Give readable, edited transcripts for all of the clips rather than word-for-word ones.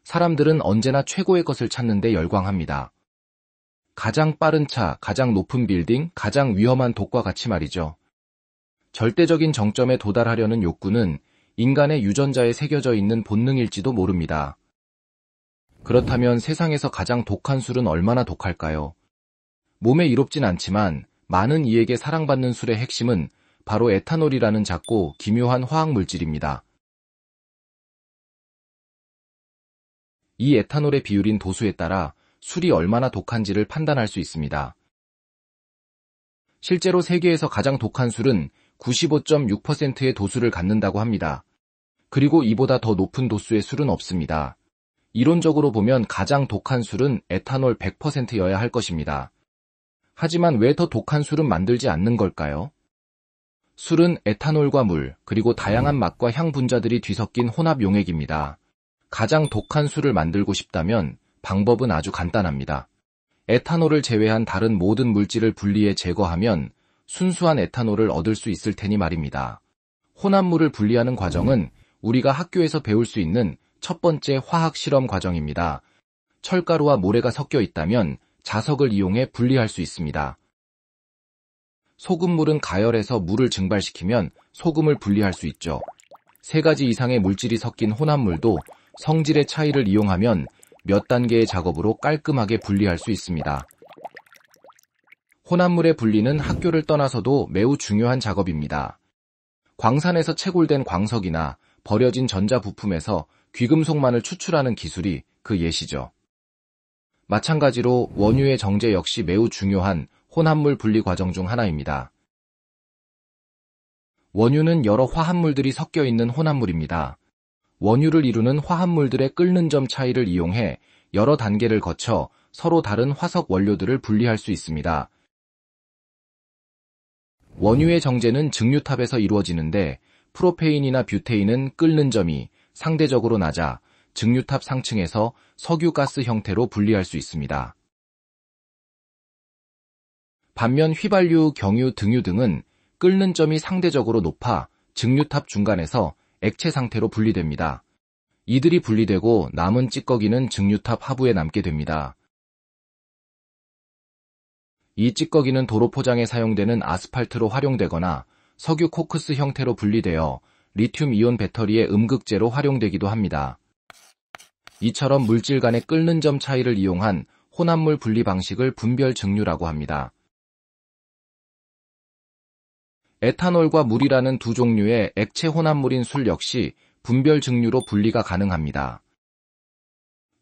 사람들은 언제나 최고의 것을 찾는데 열광합니다. 가장 빠른 차, 가장 높은 빌딩, 가장 위험한 독과 같이 말이죠. 절대적인 정점에 도달하려는 욕구는 인간의 유전자에 새겨져 있는 본능일지도 모릅니다. 그렇다면 세상에서 가장 독한 술은 얼마나 독할까요? 몸에 이롭진 않지만 많은 이에게 사랑받는 술의 핵심은 바로 에탄올이라는 작고 기묘한 화학물질입니다. 이 에탄올의 비율인 도수에 따라 술이 얼마나 독한지를 판단할 수 있습니다. 실제로 세계에서 가장 독한 술은 95.6%의 도수를 갖는다고 합니다. 그리고 이보다 더 높은 도수의 술은 없습니다. 이론적으로 보면 가장 독한 술은 에탄올 100%여야 할 것입니다. 하지만 왜 더 독한 술은 만들지 않는 걸까요? 술은 에탄올과 물, 그리고 다양한 맛과 향 분자들이 뒤섞인 혼합 용액입니다. 가장 독한 술을 만들고 싶다면 방법은 아주 간단합니다. 에탄올을 제외한 다른 모든 물질을 분리해 제거하면 순수한 에탄올을 얻을 수 있을 테니 말입니다. 혼합물을 분리하는 과정은 우리가 학교에서 배울 수 있는 첫 번째 화학 실험 과정입니다. 철가루와 모래가 섞여 있다면 자석을 이용해 분리할 수 있습니다. 소금물은 가열해서 물을 증발시키면 소금을 분리할 수 있죠. 3가지 이상의 물질이 섞인 혼합물도 성질의 차이를 이용하면 몇 단계의 작업으로 깔끔하게 분리할 수 있습니다. 혼합물의 분리는 학교를 떠나서도 매우 중요한 작업입니다. 광산에서 채굴된 광석이나 버려진 전자부품에서 귀금속만을 추출하는 기술이 그 예시죠. 마찬가지로 원유의 정제 역시 매우 중요한 혼합물 분리 과정 중 하나입니다. 원유는 여러 화합물들이 섞여 있는 혼합물입니다. 원유를 이루는 화합물들의 끓는 점 차이를 이용해 여러 단계를 거쳐 서로 다른 화석 원료들을 분리할 수 있습니다. 원유의 정제는 증류탑에서 이루어지는데 프로페인이나 뷰테인은 끓는 점이 상대적으로 낮아 증류탑 상층에서 석유가스 형태로 분리할 수 있습니다. 반면 휘발유, 경유, 등유 등은 끓는 점이 상대적으로 높아 증류탑 중간에서 액체 상태로 분리됩니다. 이들이 분리되고 남은 찌꺼기는 증류탑 하부에 남게 됩니다. 이 찌꺼기는 도로 포장에 사용되는 아스팔트로 활용되거나 석유 코크스 형태로 분리되어 리튬이온 배터리의 음극재로 활용되기도 합니다. 이처럼 물질 간의 끓는 점 차이를 이용한 혼합물 분리 방식을 분별 증류라고 합니다. 에탄올과 물이라는 두 종류의 액체 혼합물인 술 역시 분별 증류로 분리가 가능합니다.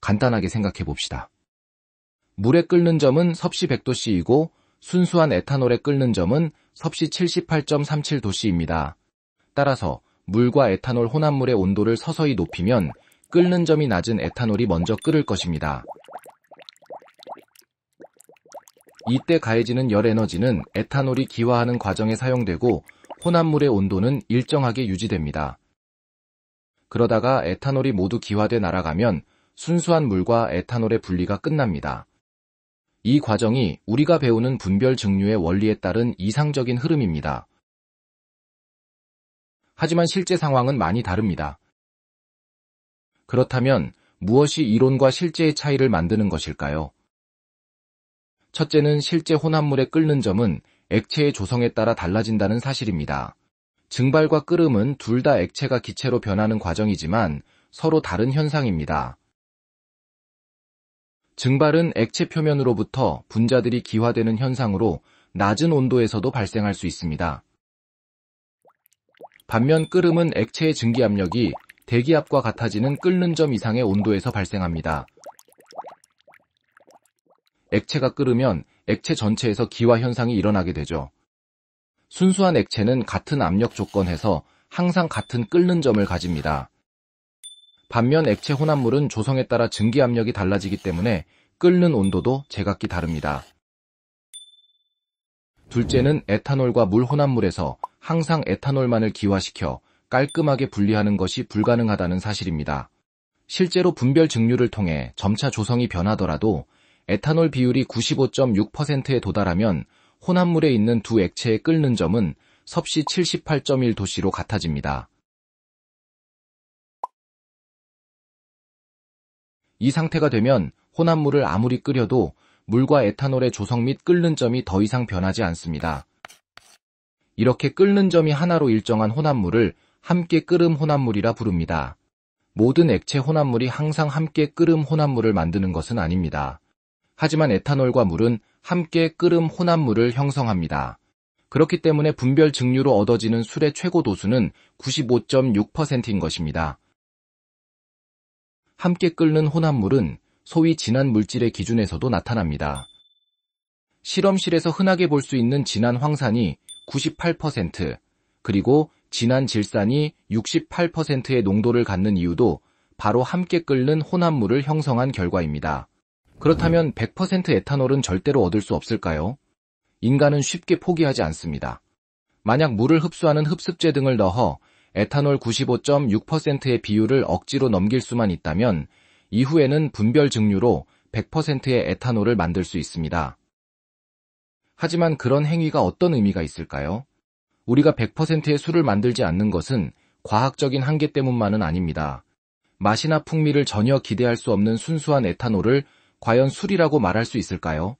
간단하게 생각해 봅시다. 물의 끓는 점은 섭씨 100도씨이고 순수한 에탄올의 끓는 점은 섭씨 78.37도씨입니다. 따라서 물과 에탄올 혼합물의 온도를 서서히 높이면 끓는 점이 낮은 에탄올이 먼저 끓을 것입니다. 이때 가해지는 열 에너지는 에탄올이 기화하는 과정에 사용되고 혼합물의 온도는 일정하게 유지됩니다. 그러다가 에탄올이 모두 기화돼 날아가면 순수한 물과 에탄올의 분리가 끝납니다. 이 과정이 우리가 배우는 분별 증류의 원리에 따른 이상적인 흐름입니다. 하지만 실제 상황은 많이 다릅니다. 그렇다면 무엇이 이론과 실제의 차이를 만드는 것일까요? 첫째는 실제 혼합물의 끓는 점은 액체의 조성에 따라 달라진다는 사실입니다. 증발과 끓음은 둘 다 액체가 기체로 변하는 과정이지만 서로 다른 현상입니다. 증발은 액체 표면으로부터 분자들이 기화되는 현상으로 낮은 온도에서도 발생할 수 있습니다. 반면 끓음은 액체의 증기압력이 대기압과 같아지는 끓는 점 이상의 온도에서 발생합니다. 액체가 끓으면 액체 전체에서 기화 현상이 일어나게 되죠. 순수한 액체는 같은 압력 조건에서 항상 같은 끓는 점을 가집니다. 반면 액체 혼합물은 조성에 따라 증기압력이 달라지기 때문에 끓는 온도도 제각기 다릅니다. 둘째는 에탄올과 물 혼합물에서 항상 에탄올만을 기화시켜 깔끔하게 분리하는 것이 불가능하다는 사실입니다. 실제로 분별 증류를 통해 점차 조성이 변하더라도 에탄올 비율이 95.6%에 도달하면 혼합물에 있는 두 액체의 끓는 점은 섭씨 78.1도씨로 같아집니다. 이 상태가 되면 혼합물을 아무리 끓여도 물과 에탄올의 조성 및 끓는 점이 더 이상 변하지 않습니다. 이렇게 끓는 점이 하나로 일정한 혼합물을 함께 끓음 혼합물이라 부릅니다. 모든 액체 혼합물이 항상 함께 끓음 혼합물을 만드는 것은 아닙니다. 하지만 에탄올과 물은 함께 끓음 혼합물을 형성합니다. 그렇기 때문에 분별 증류로 얻어지는 술의 최고 도수는 95.6%인 것입니다. 함께 끓는 혼합물은 소위 진한 물질의 기준에서도 나타납니다. 실험실에서 흔하게 볼 수 있는 진한 황산이 98%, 그리고 진한 질산이 68%의 농도를 갖는 이유도 바로 함께 끓는 혼합물을 형성한 결과입니다. 그렇다면 100% 에탄올은 절대로 얻을 수 없을까요? 인간은 쉽게 포기하지 않습니다. 만약 물을 흡수하는 흡습제 등을 넣어 에탄올 95.6%의 비율을 억지로 넘길 수만 있다면 이후에는 분별 증류로 100%의 에탄올을 만들 수 있습니다. 하지만 그런 행위가 어떤 의미가 있을까요? 우리가 100%의 술을 만들지 않는 것은 과학적인 한계 때문만은 아닙니다. 맛이나 풍미를 전혀 기대할 수 없는 순수한 에탄올을 과연 술이라고 말할 수 있을까요?